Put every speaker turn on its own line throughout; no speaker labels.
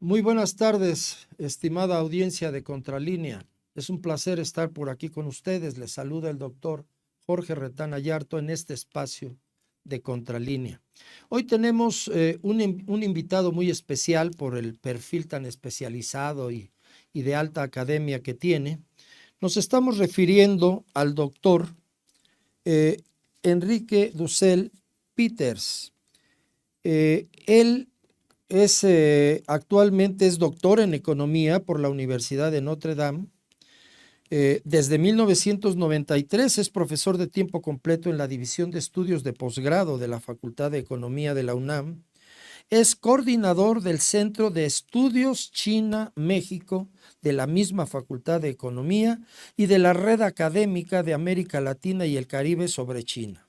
Muy buenas tardes, estimada audiencia de Contralínea. Es un placer estar por aquí con ustedes. Les saluda el doctor Jorge Retán Ayarto en este espacio de Contralínea. Hoy tenemos un invitado muy especial por el perfil tan especializado y de alta academia que tiene. Nos estamos refiriendo al doctor Enrique Dussel Peters. Él actualmente es doctor en economía por la Universidad de Notre Dame. Desde 1993 es profesor de tiempo completo en la División de Estudios de Posgrado de la Facultad de Economía de la UNAM. Es coordinador del Centro de Estudios China-México de la misma Facultad de Economía y de la Red Académica de América Latina y el Caribe sobre China,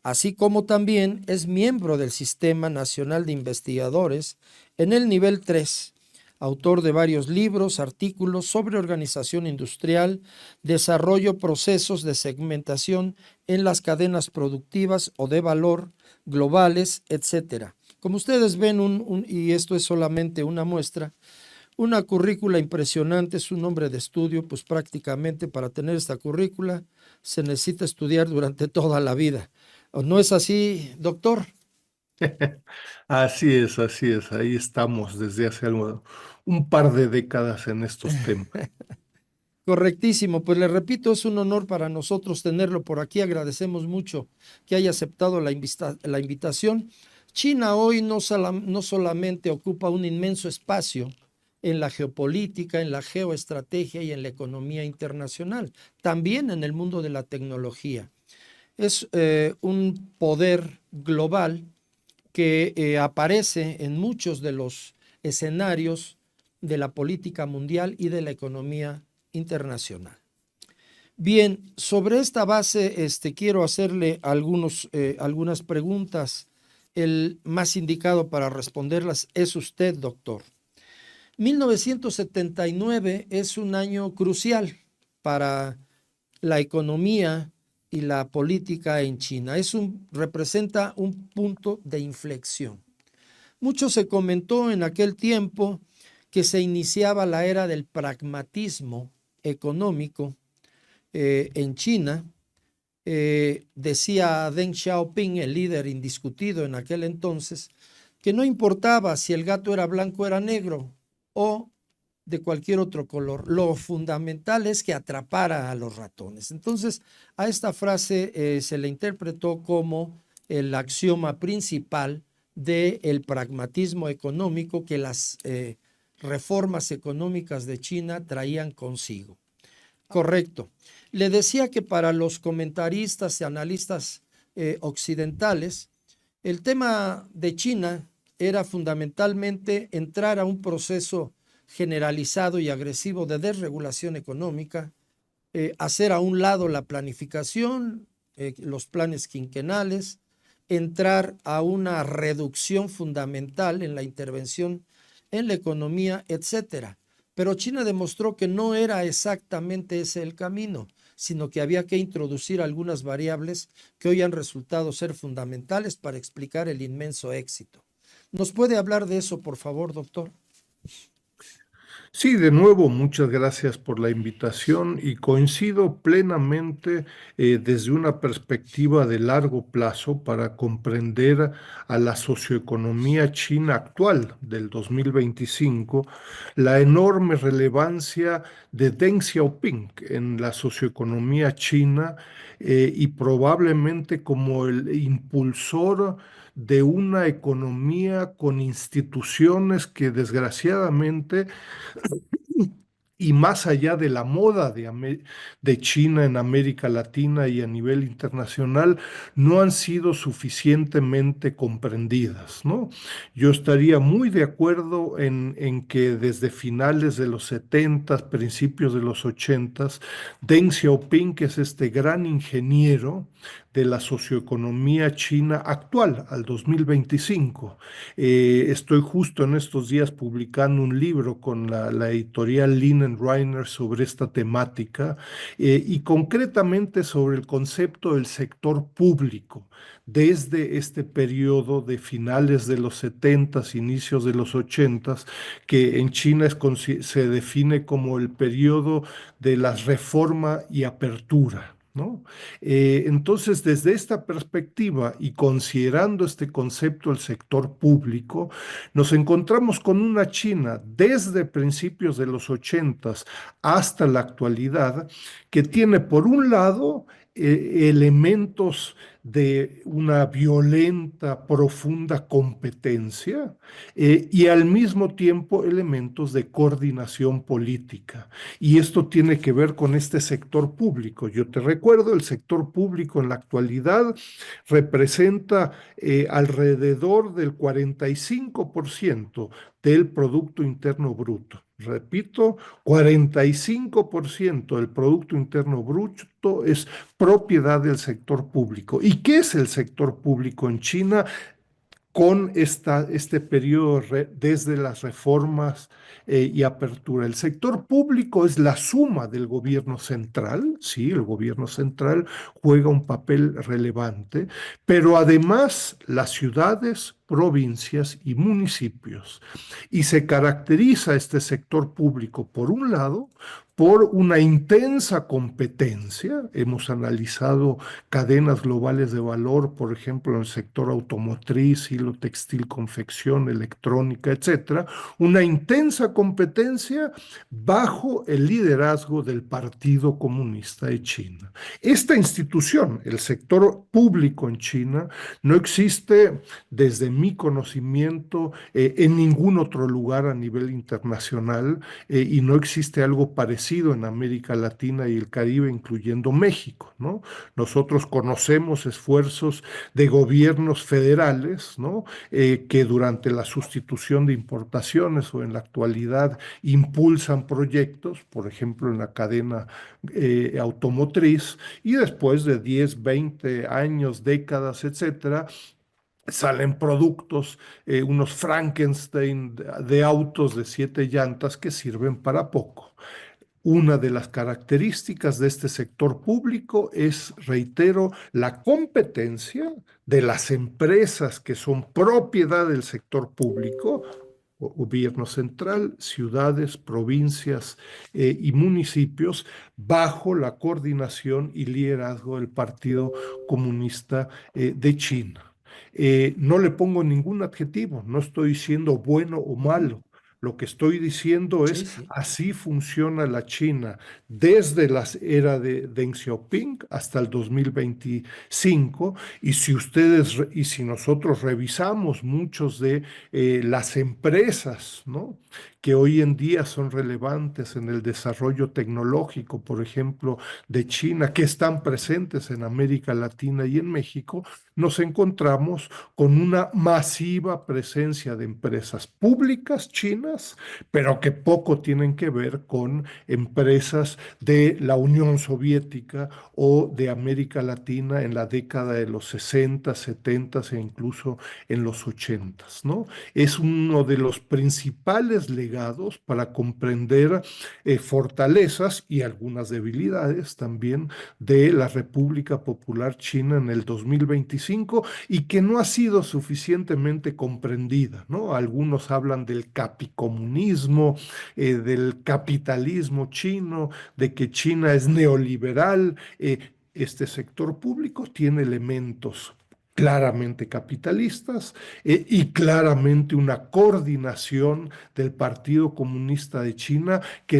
así como también es miembro del Sistema Nacional de Investigadores en el nivel 3, autor de varios libros, artículos sobre organización industrial, desarrollo, procesos de segmentación en las cadenas productivas o de valor globales, etc. Como ustedes ven, y esto es solamente una muestra, una currícula impresionante, es un nombre de estudio, pues prácticamente para tener esta currícula se necesita estudiar durante toda la vida. ¿No es así, doctor?
Así es, ahí estamos desde hace un par de décadas en estos temas.
Correctísimo, pues le repito, es un honor para nosotros tenerlo por aquí. Agradecemos mucho que haya aceptado la invitación. China hoy no solamente ocupa un inmenso espacio en la geopolítica, en la geoestrategia y en la economía internacional, también en el mundo de la tecnología. Es un poder global que aparece en muchos de los escenarios de la política mundial y de la economía internacional. Bien, sobre esta base quiero hacerle algunas preguntas. El más indicado para responderlas es usted, doctor. 1979 es un año crucial para la economía y la política en China. Representa un punto de inflexión. Mucho se comentó en aquel tiempo que se iniciaba la era del pragmatismo económico en China. Decía Deng Xiaoping, el líder indiscutido en aquel entonces, que no importaba si el gato era blanco o era negro o de cualquier otro color. Lo fundamental es que atrapara a los ratones. Entonces, a esta frase se le interpretó como el axioma principal del pragmatismo económico que las reformas económicas de China traían consigo. Correcto. Le decía que para los comentaristas y analistas occidentales, el tema de China era fundamentalmente entrar a un proceso generalizado y agresivo de desregulación económica, hacer a un lado la planificación, los planes quinquenales, entrar a una reducción fundamental en la intervención en la economía, etcétera. Pero China demostró que no era exactamente ese el camino, sino que había que introducir algunas variables que hoy han resultado ser fundamentales para explicar el inmenso éxito. ¿Nos puede hablar de eso, por favor, doctor?
Sí, de nuevo, muchas gracias por la invitación y coincido plenamente desde una perspectiva de largo plazo para comprender a la socioeconomía china actual del 2025, la enorme relevancia de Deng Xiaoping en la socioeconomía china y probablemente como el impulsor de una economía con instituciones que desgraciadamente y más allá de la moda de China en América Latina y a nivel internacional, no han sido suficientemente comprendidas, ¿no? Yo estaría muy de acuerdo en que desde finales de los 70, principios de los 80, Deng Xiaoping, que es este gran ingeniero, de la socioeconomía china actual, al 2025. Estoy justo en estos días publicando un libro con la editorial Linen Reiner sobre esta temática y concretamente sobre el concepto del sector público desde este periodo de finales de los 70s, inicios de los 80s, que en China se define como el periodo de la reforma y apertura, ¿no? Entonces, desde esta perspectiva y considerando este concepto del sector público, nos encontramos con una China desde principios de los 80s hasta la actualidad que tiene, por un lado, elementos de una violenta, profunda competencia y al mismo tiempo elementos de coordinación política. Y esto tiene que ver con este sector público. Yo te recuerdo, el sector público en la actualidad representa alrededor del 45% del Producto Interno Bruto. Repito, 45% del Producto Interno Bruto es propiedad del sector público. ¿Y qué es el sector público en China? Con este periodo desde las reformas y apertura. El sector público es la suma del gobierno central, sí, el gobierno central juega un papel relevante, pero además las ciudades, provincias y municipios. Y se caracteriza este sector público, por un lado, por una intensa competencia. Hemos analizado cadenas globales de valor, por ejemplo, en el sector automotriz, hilo textil, confección, electrónica, etcétera, una intensa competencia bajo el liderazgo del Partido Comunista de China. Esta institución, el sector público en China, no existe desde mi conocimiento en ningún otro lugar a nivel internacional y no existe algo parecido en América Latina y el Caribe, incluyendo México, ¿no? Nosotros conocemos esfuerzos de gobiernos federales, ¿no? Que durante la sustitución de importaciones o en la actualidad impulsan proyectos, por ejemplo, en la cadena automotriz, y después de 10, 20 años, décadas, etcétera, salen productos, unos Frankenstein de autos de 7 llantas que sirven para poco. Una de las características de este sector público es, reitero, la competencia de las empresas que son propiedad del sector público, gobierno central, ciudades, provincias y municipios, bajo la coordinación y liderazgo del Partido Comunista de China. No le pongo ningún adjetivo, no estoy diciendo bueno o
Ujú.
malo. Lo que estoy diciendo
Sí,
es,
sí.
así funciona la China desde la era de Deng Xiaoping hasta el 2025. Y si nosotros revisamos muchos de las empresas, ¿no? Que hoy en día son relevantes en el desarrollo tecnológico, por ejemplo, de China, que están presentes en América Latina y en México, nos encontramos con una masiva presencia de empresas públicas chinas, pero que poco tienen que ver con empresas de la Unión Soviética o de América Latina en la década de los 60, 70 e incluso en los 80, ¿no? Es uno de los principales legados para comprender fortalezas y algunas debilidades también de la República Popular China en el 2025 y que no ha sido suficientemente comprendida, ¿no? Algunos hablan del capicomunismo, del capitalismo chino, de que China es neoliberal. Este sector público tiene elementos claramente capitalistas y claramente una coordinación del Partido Comunista de China que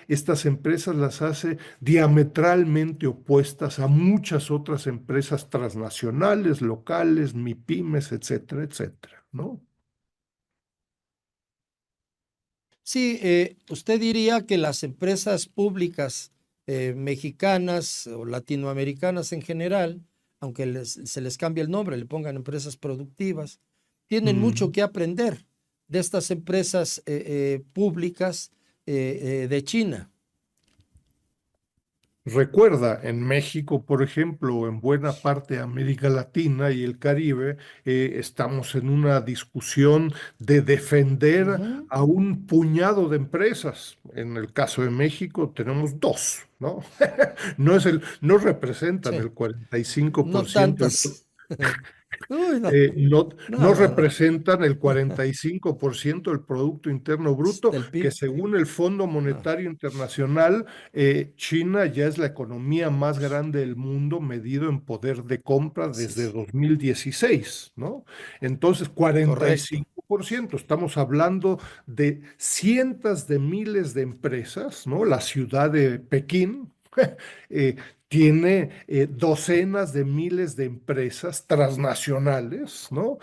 estas empresas las hace diametralmente opuestas a muchas otras empresas transnacionales, locales, MIPIMES, etcétera, etcétera, ¿no?
Sí, usted diría que las empresas públicas mexicanas o latinoamericanas en general, aunque se les cambie el nombre, le pongan empresas productivas, tienen mucho
Mm.
que aprender de estas empresas públicas de China.
Recuerda, en México, por ejemplo, o en buena parte de América Latina y el Caribe, estamos en una discusión de defender
Ujú.
a un puñado de empresas. En el caso de México tenemos dos, ¿no? No representan
Sí,
el 45%
no
del
tantas. Uy, no,
no
no, no, no.
representan el 45% del Producto Interno Bruto,
Del
que
PIB,
según el Fondo
no,
Monetario Internacional, China ya es la economía más grande del mundo medido en poder de compra
sí,
desde
sí,
2016, ¿no? Entonces, cuarenta y
correcto.
cinco por ciento estamos hablando de cientos de miles de empresas, ¿no? La ciudad de Pekín. eh, Tiene docenas de miles de empresas transnacionales, ¿no?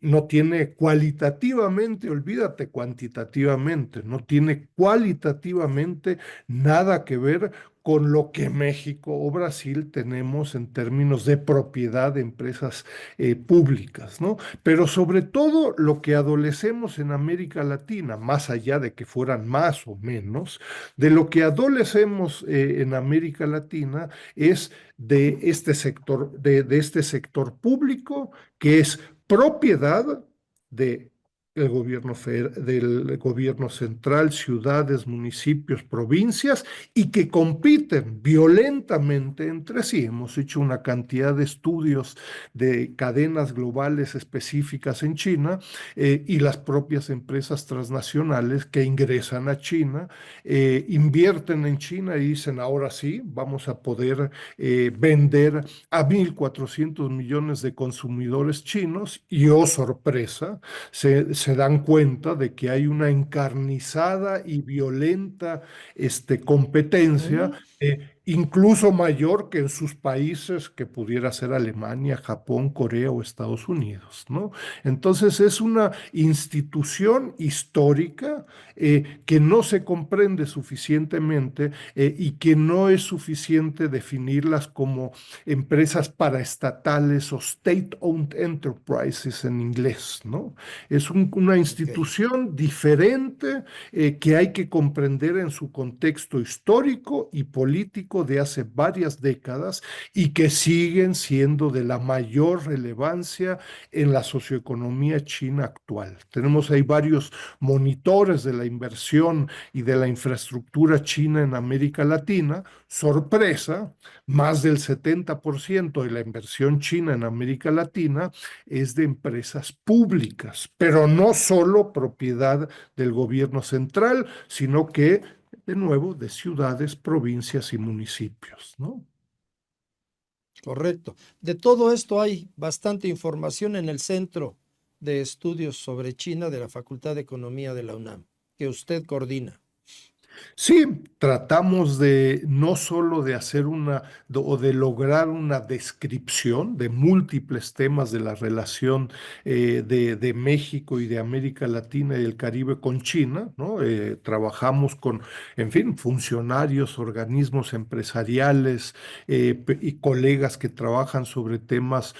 No tiene cualitativamente, olvídate cuantitativamente, no tiene cualitativamente nada que ver con lo que México o Brasil tenemos en términos de propiedad de empresas públicas, ¿no? Pero sobre todo lo que adolecemos en América Latina, más allá de que fueran más o menos, de lo que adolecemos en América Latina es de este sector público que es propiedad de del gobierno central, ciudades, municipios, provincias, y que compiten violentamente entre sí. Hemos hecho una cantidad de estudios de cadenas globales específicas en China y las propias empresas transnacionales que ingresan a China invierten en China y dicen, ahora sí, vamos a poder vender a 1.400 millones de consumidores chinos y, oh sorpresa, se dan cuenta de que hay una encarnizada y violenta competencia.
Ujú.
Incluso mayor que en sus países, que pudiera ser Alemania, Japón, Corea o Estados Unidos, ¿no? Entonces es una institución histórica que no se comprende suficientemente y que no es suficiente definirlas como empresas paraestatales o state-owned enterprises en inglés, ¿no? Es una
Ok,
institución diferente que hay que comprender en su contexto histórico y político de hace varias décadas y que siguen siendo de la mayor relevancia en la socioeconomía china actual. Tenemos ahí varios monitores de la inversión y de la infraestructura china en América Latina. Sorpresa, más del 70% de la inversión china en América Latina es de empresas públicas, pero no solo propiedad del gobierno central, sino que, de nuevo, de ciudades, provincias y municipios, ¿no?
correcto. De todo esto hay bastante información en el Centro de Estudios sobre China de la Facultad de Economía de la UNAM, que usted coordina.
Sí, tratamos de no solo de hacer o de lograr una descripción de múltiples temas de la relación de México y de América Latina y el Caribe con China, ¿no? Trabajamos con, en fin, funcionarios, organismos empresariales y colegas que trabajan sobre temas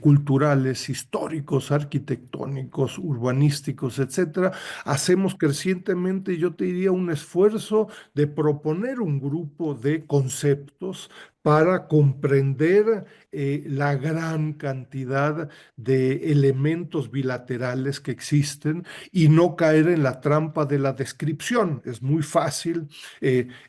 culturales, históricos, arquitectónicos, urbanísticos, etcétera. Hacemos crecientemente, yo te diría, un esfuerzo de proponer un grupo de conceptos para comprender la gran cantidad de elementos bilaterales que existen y no caer en la trampa de la descripción. Es muy fácil.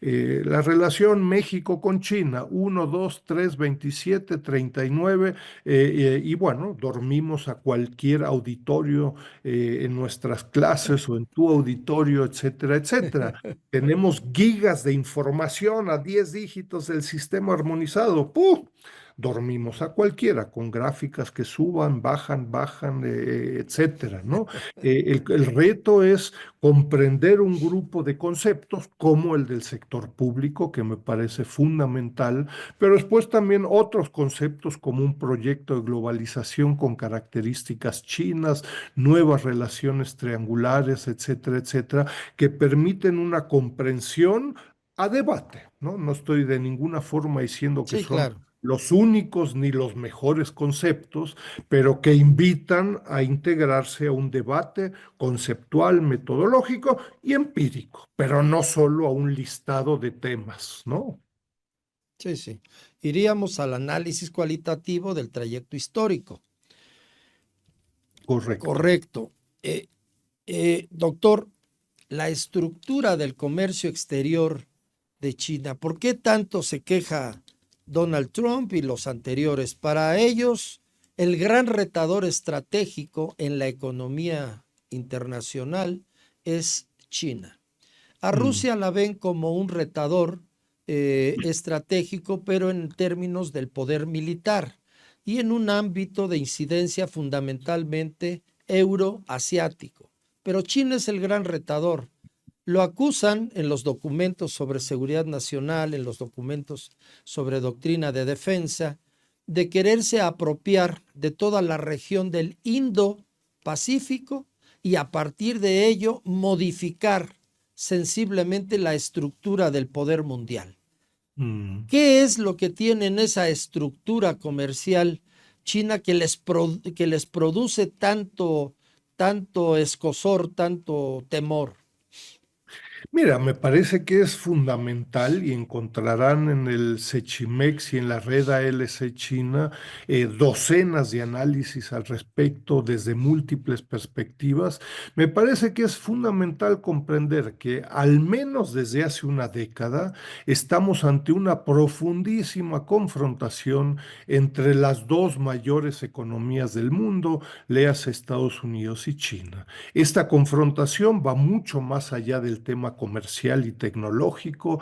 La relación México con China, 1, 2, 3, 27, 39, y bueno, dormimos a cualquier auditorio en nuestras clases o en tu auditorio, etcétera, etcétera. Tenemos gigas de información a 10 dígitos del sistema armonizado. ¡Puh! Dormimos a cualquiera con gráficas que suban, bajan, etcétera, ¿no? El reto es comprender un grupo de conceptos como el del sector público, que me parece fundamental, pero después también otros conceptos como un proyecto de globalización con características chinas, nuevas relaciones triangulares, etcétera, etcétera, que permiten una comprensión a debate, ¿no? No estoy de ninguna forma diciendo que
Sí,
son
claro.
los únicos ni los mejores conceptos, pero que invitan a integrarse a un debate conceptual, metodológico y empírico, pero no solo a un listado de temas, ¿no?
Sí, sí. Iríamos al análisis cualitativo del trayecto histórico.
Correcto.
Correcto. Doctor, la estructura del comercio exterior de China, ¿por qué tanto se queja Donald Trump y los anteriores? Para ellos, el gran retador estratégico en la economía internacional es China. A
Mm,
Rusia la ven como un retador estratégico, pero en términos del poder militar y en un ámbito de incidencia fundamentalmente euroasiático. Pero China es el gran retador. Lo acusan en los documentos sobre seguridad nacional, en los documentos sobre doctrina de defensa, de quererse apropiar de toda la región del Indo-Pacífico y a partir de ello modificar sensiblemente la estructura del poder mundial.
mm.
¿Qué es lo que tiene en esa estructura comercial China que les produce tanto escosor, tanto temor?
Mira, me parece que es fundamental y encontrarán en el Sechimex y en la red ALC China docenas de análisis al respecto desde múltiples perspectivas. Me parece que es fundamental comprender que al menos desde hace una década estamos ante una profundísima confrontación entre las dos mayores economías del mundo, léase Estados Unidos y China. Esta confrontación va mucho más allá del tema comercial y tecnológico,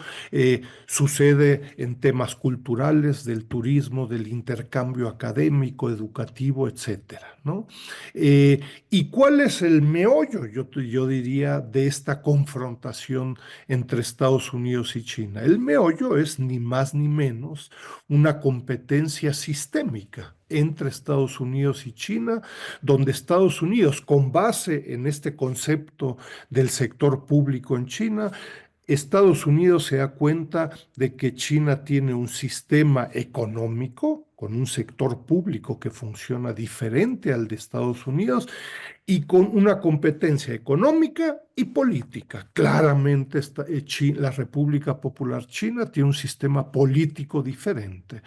sucede en temas culturales, del turismo, del intercambio académico, educativo, etcétera, ¿no? Eh, ¿Y cuál es el meollo, yo diría, de esta confrontación entre Estados Unidos y China? El meollo es ni más ni menos una competencia sistémica entre Estados Unidos y China, donde Estados Unidos, con base en este concepto del sector público en China, Estados Unidos se da cuenta de que China tiene un sistema económico con un sector público que funciona diferente al de Estados Unidos y con una competencia económica y política. Claramente la República Popular China tiene un sistema político diferente.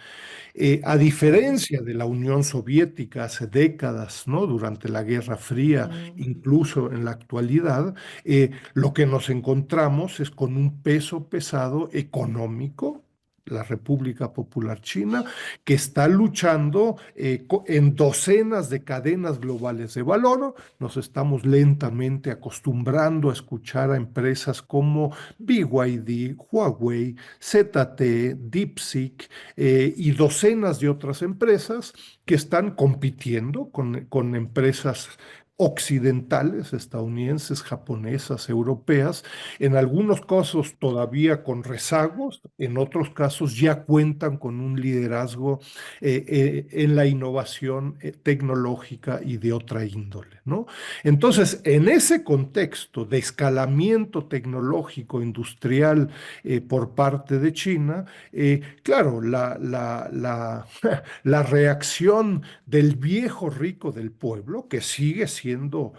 A diferencia de la Unión Soviética hace décadas, ¿no? Durante la Guerra Fría, incluso en la actualidad, lo que nos encontramos es con un peso pesado económico, la República Popular China, que está luchando en docenas de cadenas globales de valor. Nos estamos lentamente acostumbrando a escuchar a empresas como BYD, Huawei, ZTE, DeepSeek, y docenas de otras empresas que están compitiendo con empresas occidentales, estadounidenses, japonesas, europeas, en algunos casos todavía con rezagos, en otros casos ya cuentan con un liderazgo en la innovación tecnológica y de otra índole, ¿no? Entonces, en ese contexto de escalamiento tecnológico industrial por parte de China, claro, la reacción del viejo rico del pueblo, que sigue siendo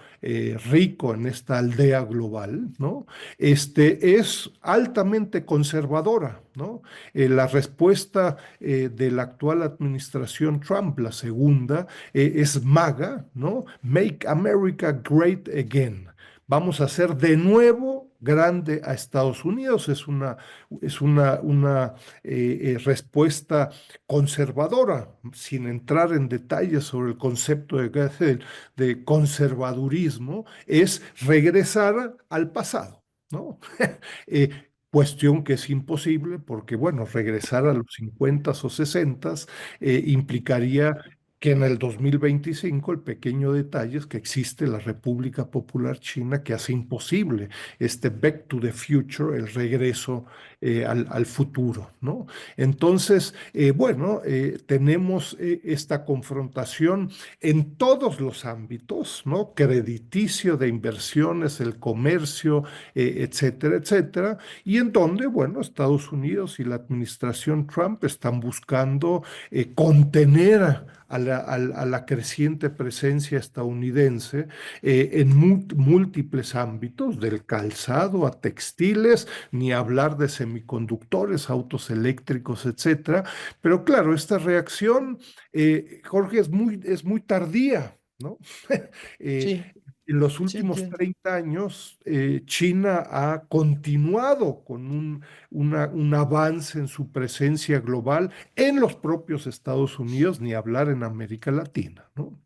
rico en esta aldea global, ¿no? Es altamente conservadora, ¿no? La respuesta de la actual administración Trump, la segunda, es MAGA, ¿no? Make America Great Again. Vamos a hacer de nuevo grande a Estados Unidos. Es una respuesta conservadora, sin entrar en detalles sobre el concepto de conservadurismo, es regresar al pasado, ¿no? Cuestión que es imposible porque, bueno, regresar a los 50 o 60 implicaría que en el 2025 el pequeño detalle es que existe la República Popular China que hace imposible este back to the future, el regreso al futuro, ¿no? Entonces, bueno, tenemos esta confrontación en todos los ámbitos, ¿no? Crediticio, de inversiones, el comercio, etcétera, etcétera, y en donde, bueno, Estados Unidos y la administración Trump están buscando contener a la creciente presencia estadounidense en múltiples ámbitos, del calzado a textiles, ni hablar de semiconductores, autos eléctricos, etcétera. Pero claro, esta reacción, Jorge, es muy tardía, ¿no? Eh,
Sí,
en los
sí
últimos
entiendo.
30 años, China ha continuado con un avance en su presencia global en los propios Estados Unidos, ni hablar en América Latina, ¿no?